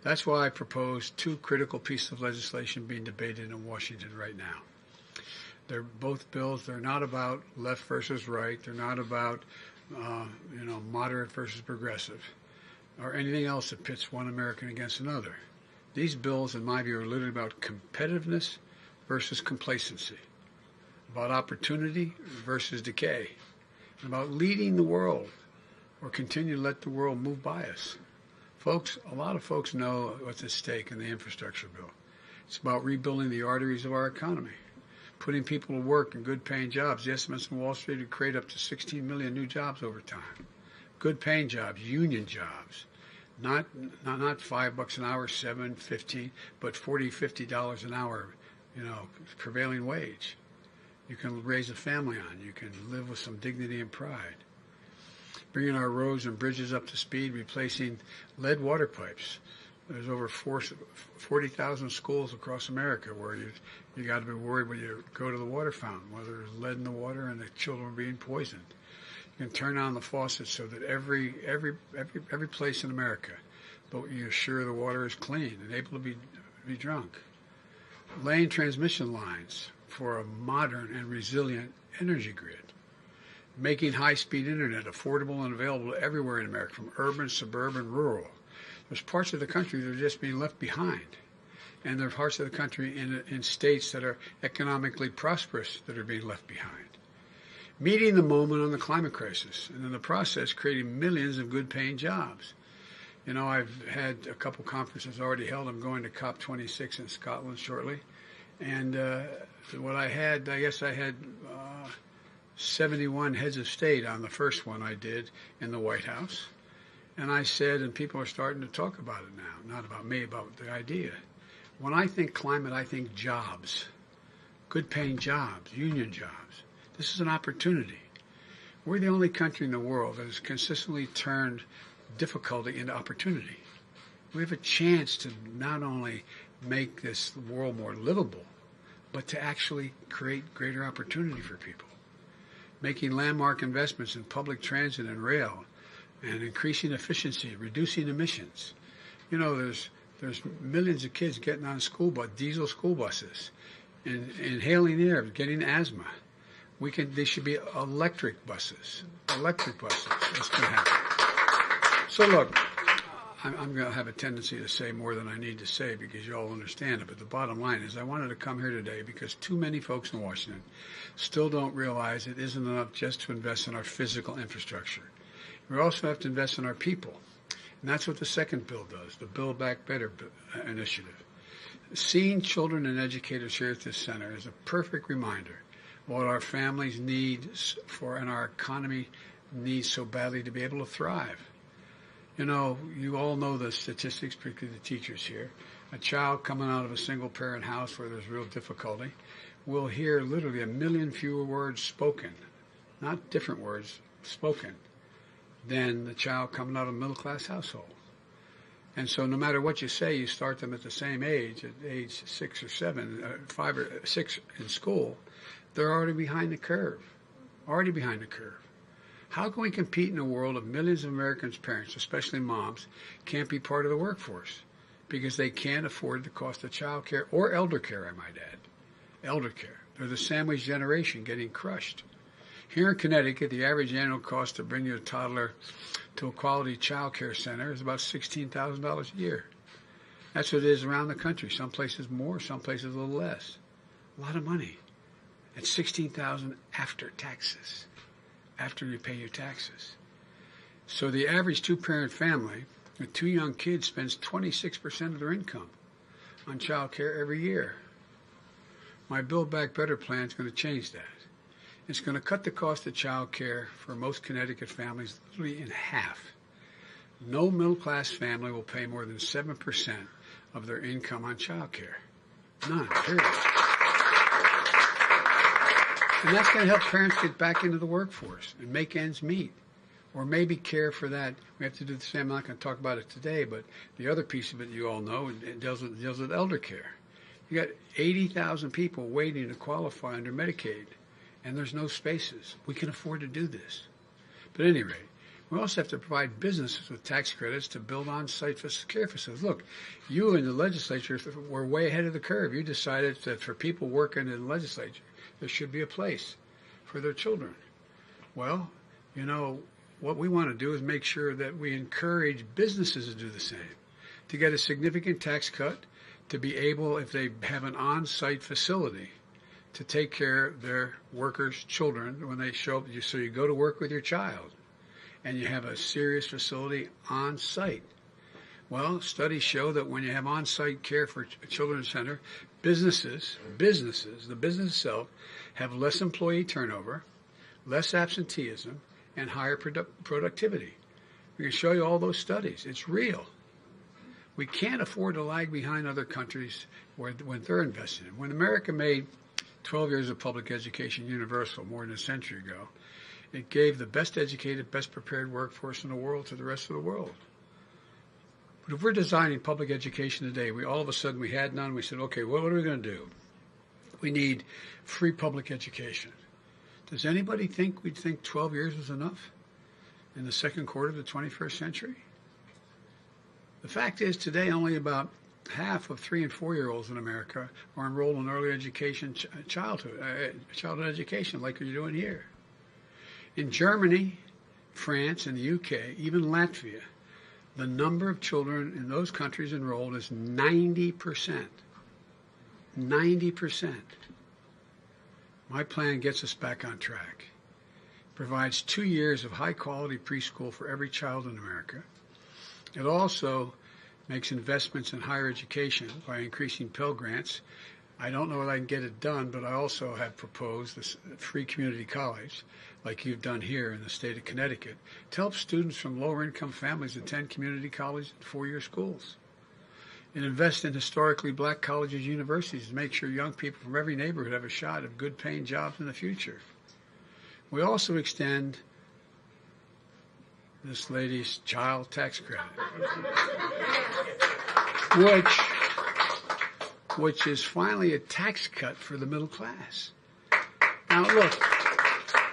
That's why I propose two critical pieces of legislation being debated in Washington right now. They're both bills. They're not about left versus right. They're not about, moderate versus progressive or anything else that pits one American against another. These bills, in my view, are literally about competitiveness versus complacency, about opportunity versus decay, and about leading the world or continue to let the world move by us. Folks, a lot of folks know what's at stake in the infrastructure bill. It's about rebuilding the arteries of our economy, putting people to work in good-paying jobs. The estimates in Wall Street would create up to 16 million new jobs over time. Good-paying jobs, union jobs, not $5 an hour, $7, $15, but $40, $50 an hour, prevailing wage. You can raise a family on. You can live with some dignity and pride. Bringing our roads and bridges up to speed, replacing lead water pipes. There's over 40,000 schools across America where you got to be worried when you go to the water fountain, whether there's lead in the water and the children are being poisoned. You can turn on the faucet so that every place in America, but you're sure the water is clean and able to be drunk. Laying transmission lines for a modern and resilient energy grid. Making high-speed internet affordable and available everywhere in America, from urban, suburban, rural. There's parts of the country that are just being left behind. And there are parts of the country in states that are economically prosperous that are being left behind. Meeting the moment on the climate crisis, and in the process creating millions of good-paying jobs. I've had a couple conferences already held. I'm going to COP26 in Scotland shortly. And what I had 71 heads of state on the first one I did in the White House. And I said, and people are starting to talk about it now, not about me, about the idea. When I think climate, I think jobs, good-paying jobs, union jobs. This is an opportunity. We're the only country in the world that has consistently turned difficulty into opportunity. We have a chance to not only make this world more livable, but to actually create greater opportunity for people. Making landmark investments in public transit and rail, and increasing efficiency, reducing emissions. There's millions of kids getting on diesel school buses, and inhaling air, getting asthma. They should be electric buses. Electric buses. That's going to happen. So look, I'm going to have a tendency to say more than I need to say because you all understand it. But the bottom line is I wanted to come here today because too many folks in Washington still don't realize it isn't enough just to invest in our physical infrastructure. We also have to invest in our people. And that's what the second bill does, the Build Back Better initiative. Seeing children and educators here at this center is a perfect reminder of what our families need and our economy needs so badly to be able to thrive. You all know the statistics, particularly the teachers here. A child coming out of a single-parent house where there's real difficulty will hear literally 1 million fewer words spoken, not different words, spoken, than the child coming out of a middle-class household. And so no matter what you say, you start them at the same age, at age 6 or 7, 5 or 6 in school, they're already behind the curve. How can we compete in a world of millions of Americans' parents, especially moms, can't be part of the workforce because they can't afford the cost of child care or elder care, I might add. Elder care. They're the sandwich generation getting crushed. Here in Connecticut, the average annual cost to bring your toddler to a quality child care center is about $16,000 a year. That's what it is around the country. Some places more, some places a little less. A lot of money. It's $16,000 after taxes, after you pay your taxes. So the average two-parent family with 2 young kids spends 26% of their income on child care every year. My Build Back Better plan is going to change that. It's going to cut the cost of child care for most Connecticut families literally in half. No middle-class family will pay more than 7% of their income on child care. None, period. And that's going to help parents get back into the workforce and make ends meet. Or maybe care for that. We have to do the same. I'm not going to talk about it today, but the other piece of it you all know, it deals with elder care. You got 80,000 people waiting to qualify under Medicaid, and there's no spaces. We can afford to do this. But at any rate, We also have to provide businesses with tax credits to build on-site care facilities. Look, you in the legislature were way ahead of the curve. You decided that for people working in the legislature, there should be a place for their children. Well, you know, what we want to do is make sure that we encourage businesses to do the same, to get a significant tax cut, to be able, if they have an on-site facility, to take care of their workers' children when they show up. So you go to work with your child, and you have a serious facility on site. Well, studies show that when you have on-site care for a children's center, businesses, the business itself, have less employee turnover, less absenteeism, and higher productivity. We can show you all those studies. It's real. We can't afford to lag behind other countries when they're investing. When America made 12 years of public education universal more than a century ago, it gave the best educated, best prepared workforce in the world to the rest of the world. But if we're designing public education today, all of a sudden we had none. We said, okay, what are we going to do? We need free public education. Does anybody think we'd think 12 years was enough in the second quarter of the 21st century? The fact is today only about half of 3- and 4-year-olds in America are enrolled in early education, childhood education like you're doing here. In Germany, France, and the UK, even Latvia, the number of children in those countries enrolled is 90%. 90%. My plan gets us back on track. Provides 2 years of high-quality preschool for every child in America. It also makes investments in higher education by increasing Pell Grants. I don't know if I can get it done, but I also have proposed this free community college, like you've done here in the state of Connecticut, to help students from lower-income families attend community college and 4-year schools. And invest in historically black colleges and universities to make sure young people from every neighborhood have a shot at good-paying jobs in the future. We also extend this lady's child tax credit, which is finally a tax cut for the middle class. Now, look,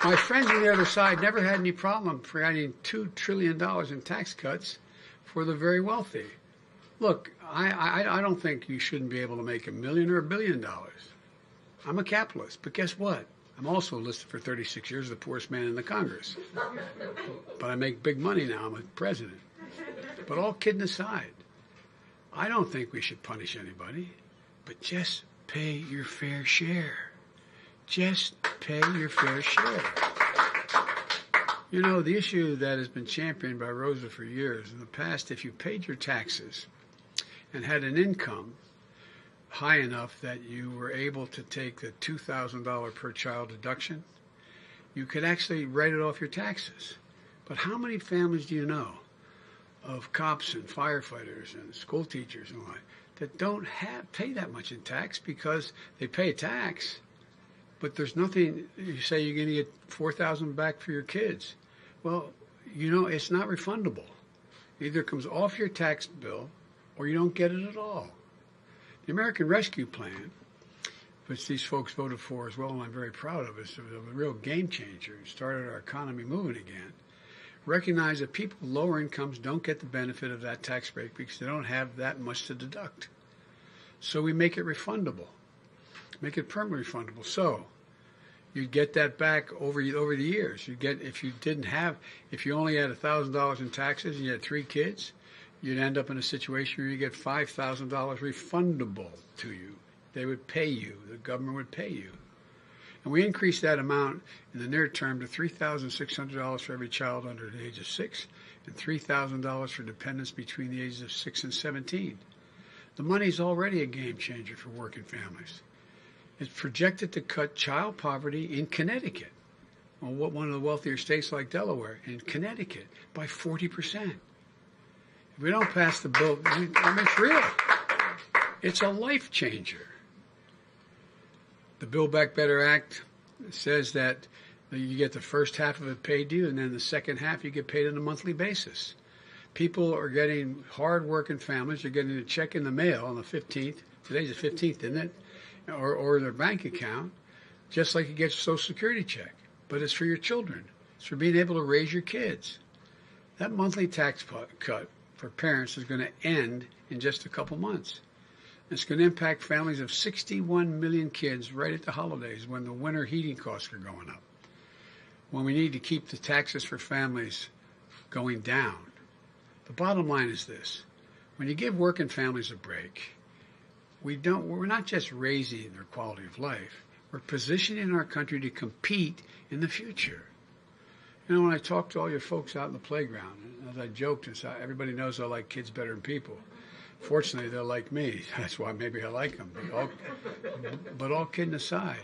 my friends on the other side never had any problem providing $2 trillion in tax cuts for the very wealthy. Look, I don't think you shouldn't be able to make $1 million or $1 billion. I'm a capitalist, but guess what? I'm also listed for 36 years as the poorest man in the Congress. But I make big money now. I'm a president. But all kidding aside, I don't think we should punish anybody, but just pay your fair share. Just pay your fair share. You know, the issue that has been championed by Rosa for years, in the past, if you paid your taxes and had an income high enough that you were able to take the $2,000 per child deduction, you could actually write it off your taxes. But how many families do you know of cops and firefighters and school teachers and what that don't pay that much in tax because they pay a tax, but there's nothing? You say you're going to get $4,000 back for your kids. Well, you know, it's not refundable. It either comes off your tax bill or you don't get it at all. The American Rescue Plan, which these folks voted for as well, and I'm very proud of it, it's a real game changer. It started our economy moving again. Recognize that people with lower incomes don't get the benefit of that tax break because they don't have that much to deduct. So we make it refundable, make it permanently refundable. So you get that back over the years. You get, if you only had $1,000 in taxes and you had 3 kids, you'd end up in a situation where you get $5,000 refundable to you. They would pay you. The government would pay you. And we increased that amount in the near term to $3,600 for every child under the age of 6 and $3,000 for dependents between the ages of 6 and 17. The money's already a game changer for working families. It's projected to cut child poverty in Connecticut, one of the wealthier states like Delaware, in Connecticut, by 40%. If we don't pass the bill, I mean, it's real. It's a life changer. The Build Back Better Act says that you get the first half of it paid to you, and then the second half you get paid on a monthly basis. People are getting, hard-working families are getting a check in the mail on the 15th. Today's the 15th, isn't it? Or their bank account, just like you get your Social Security check. But it's for your children. It's for being able to raise your kids. That monthly tax cut for parents is going to end in just a couple months. It's going to impact families of 61 million kids right at the holidays when the winter heating costs are going up. When we need to keep the taxes for families going down. The bottom line is this. When you give working families a break, we're not just raising their quality of life, we're positioning our country to compete in the future. You know, when I talk to all your folks out in the playground, as I joked, everybody knows I like kids better than people. Fortunately, they're like me. That's why maybe I like them. But all kidding aside,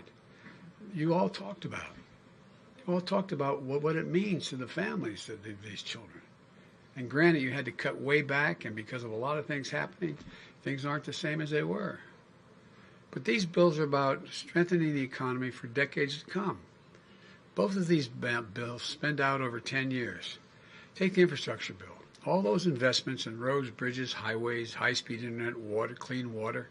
you all talked about what it means to the families of these children. And granted, you had to cut way back, and because of a lot of things happening, things aren't the same as they were. But these bills are about strengthening the economy for decades to come. Both of these bills spend out over 10 years. Take the infrastructure bill. All those investments in roads, bridges, highways, high-speed internet, water, clean water,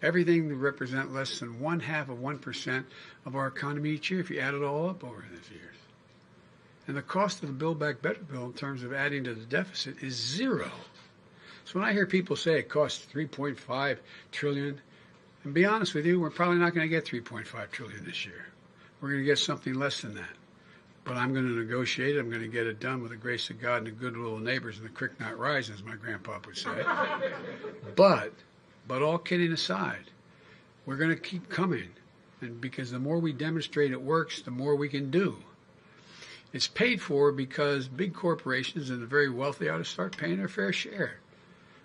everything that represent less than 0.5% of our economy each year if you add it all up over these years. And the cost of the Build Back Better bill in terms of adding to the deficit is zero. So when I hear people say it costs $3.5 trillion, and be honest with you, we're probably not going to get $3.5 trillion this year. We're going to get something less than that. But I'm going to negotiate it. I'm going to get it done with the grace of God and the goodwill of neighbors and the creek not rise, as my grandpa would say. But all kidding aside, we're going to keep coming. And because the more we demonstrate it works, the more we can do. It's paid for because big corporations and the very wealthy ought to start paying their fair share.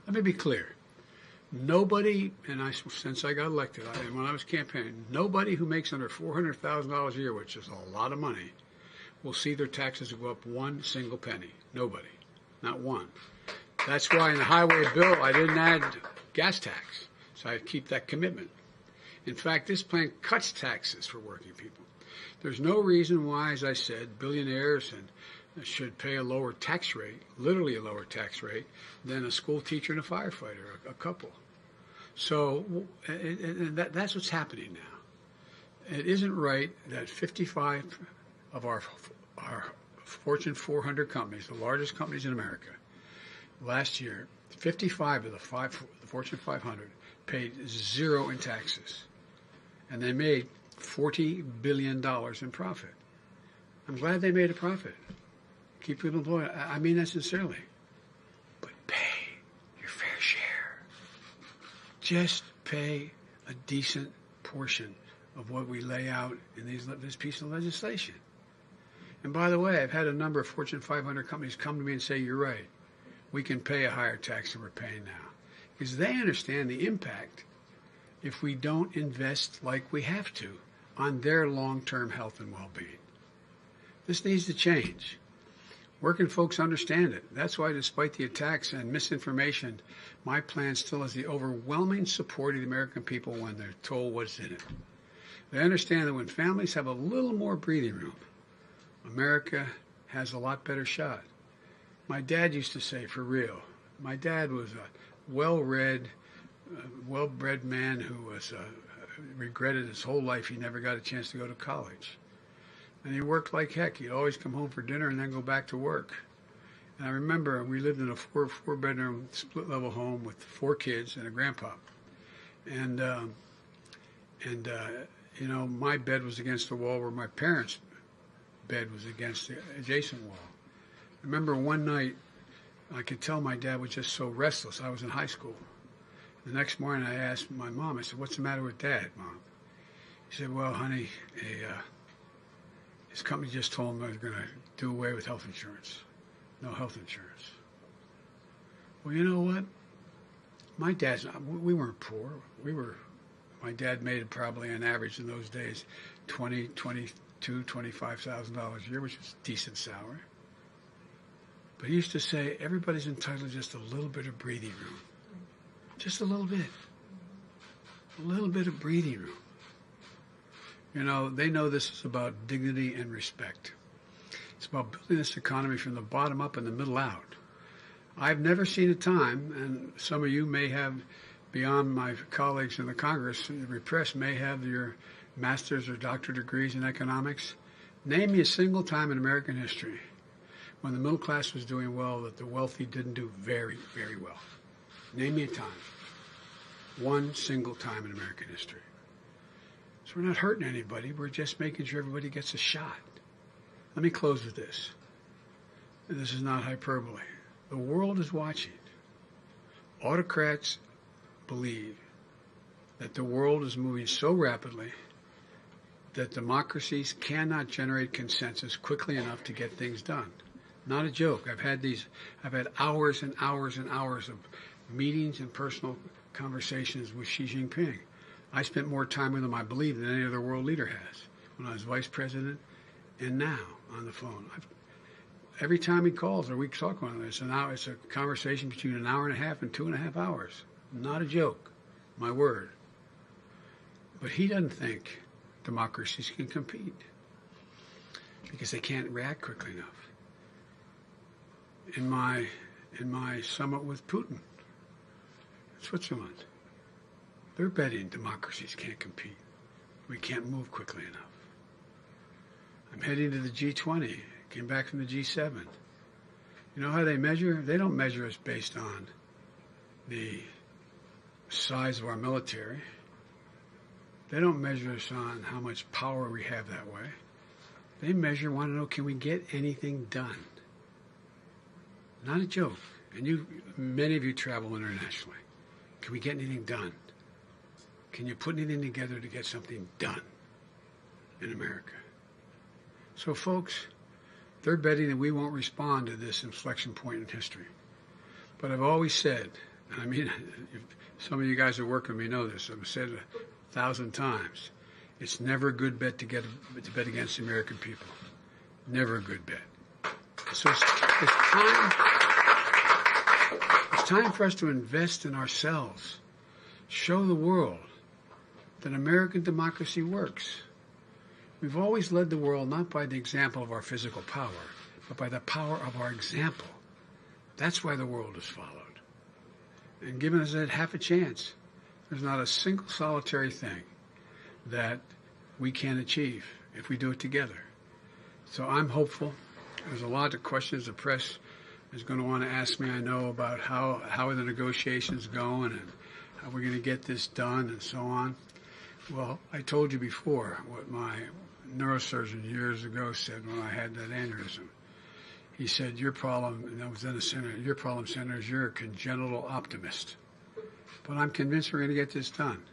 Let me be clear. Nobody, since I got elected, when I was campaigning, nobody who makes under $400,000 a year, which is a lot of money, will see their taxes go up one single penny. Nobody. Not one. That's why in the highway bill I didn't add gas tax. So I keep that commitment. In fact, this plan cuts taxes for working people. There's no reason why, as I said, billionaires should pay a lower tax rate, literally a lower tax rate, than a school teacher and a firefighter, a couple. So that's what's happening now. It isn't right that 55 of our Fortune 400 companies, the largest companies in America, last year, 55 of the Fortune 500 paid zero in taxes. And they made $40 billion in profit. I'm glad they made a profit. Keep people employed. I mean that sincerely. But pay your fair share. Just pay a decent portion of what we lay out in this piece of legislation. And by the way, I've had a number of Fortune 500 companies come to me and say, you're right. We can pay a higher tax than we're paying now. Because they understand the impact if we don't invest like we have to on their long-term health and well-being. This needs to change. Working folks understand it. That's why, despite the attacks and misinformation, my plan still has the overwhelming support of the American people when they're told what's in it. They understand that when families have a little more breathing room, America has a lot better shot. My dad used to say, for real, my dad was a well-bred man who was regretted his whole life he never got a chance to go to college. And he worked like heck. He'd always come home for dinner and then go back to work. And I remember we lived in a four-bedroom split-level home with 4 kids and a grandpa. And you know, my bed was against the wall where my parents' bed was against the adjacent wall. I remember one night, I could tell my dad was just so restless. I was in high school. The next morning, I asked my mom, I said, what's the matter with Dad, Mom? She said, well, honey, his company just told him they're going to do away with health insurance. No health insurance. Well, you know what? My dad's not, we weren't poor. My dad made probably on average in those days $25,000 a year, which is a decent salary. But he used to say, everybody's entitled to just a little bit of breathing room. Just a little bit. A little bit of breathing room. You know, they know this is about dignity and respect. It's about building this economy from the bottom up and the middle out. I've never seen a time, and some of you may have, beyond my colleagues in the Congress, the press may have your master's or doctorate degrees in economics. Name me a single time in American history when the middle class was doing well that the wealthy didn't do very, very well? Name me a time. One single time in American history. So we're not hurting anybody. We're just making sure everybody gets a shot. Let me close with this. And this is not hyperbole. The world is watching. Autocrats believe that the world is moving so rapidly that democracies cannot generate consensus quickly enough to get things done. Not a joke. I've had hours and hours and hours of meetings and personal conversations with Xi Jinping. I spent more time with him, I believe, than any other world leader has when I was vice president and now on the phone. Every time he calls or we talk on this, and now it's a conversation between an hour and a half and 2.5 hours. Not a joke, my word. But he doesn't think democracies can compete because they can't react quickly enough. In my summit with Putin, Switzerland, they're betting democracies can't compete. We can't move quickly enough. I'm heading to the G20. Came back from the G7. You know how they measure? They don't measure us based on the size of our military. They don't measure us on how much power we have that way. They want to know, can we get anything done? Not a joke. And many of you travel internationally. Can we get anything done? Can you put anything together to get something done in America? So, folks, they're betting that we won't respond to this inflection point in history. But I've always said, and I mean, some of you guys who work with me know this, I've said 1,000 times, it's never a good bet to bet against the American people. Never a good bet. So it's time for us to invest in ourselves. Show the world that American democracy works. We've always led the world not by the example of our physical power, but by the power of our example. That's why the world has followed. And given us that half a chance, there's not a single solitary thing that we can achieve if we do it together. So I'm hopeful. There's a lot of questions the press is going to want to ask me, I know, about how are the negotiations going and how we're going to get this done and so on. Well, I told you before what my neurosurgeon years ago said when I had that aneurysm. He said, your problem, and I was then a senator, your problem, Senator, is you're a congenital optimist. But I'm convinced we're going to get this done.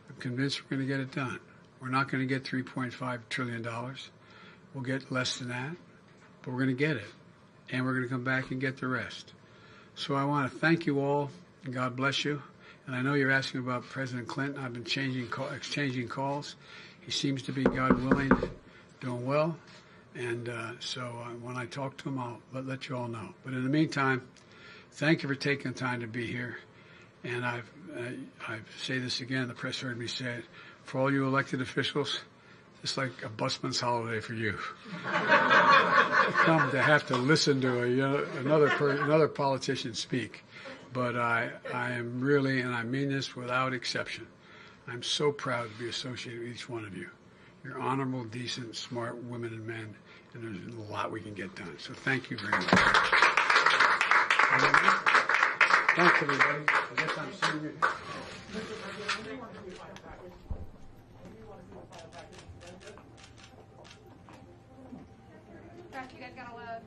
I'm convinced we're going to get it done. We're not going to get $3.5 trillion. We'll get less than that, but we're going to get it. And we're going to come back and get the rest. So I want to thank you all, and God bless you. And I know you're asking about President Clinton. I've been exchanging calls. He seems to be, God willing, doing well. And so when I talk to him, I'll let you all know. But in the meantime, thank you for taking the time to be here. And I say this again, the press heard me say it, for all you elected officials, it's like a busman's holiday for you. Come to have to listen to another politician speak. But I am really, and I mean this without exception, I'm so proud to be associated with each one of you. You're honorable, decent, smart women and men, and there's a lot we can get done. So thank you very much. Thanks, everybody. I guess I'm seeing you. You guys got a lot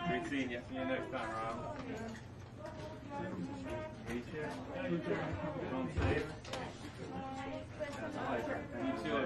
Great seeing you. See you next time, Rob. Meet you. Home safe. You too.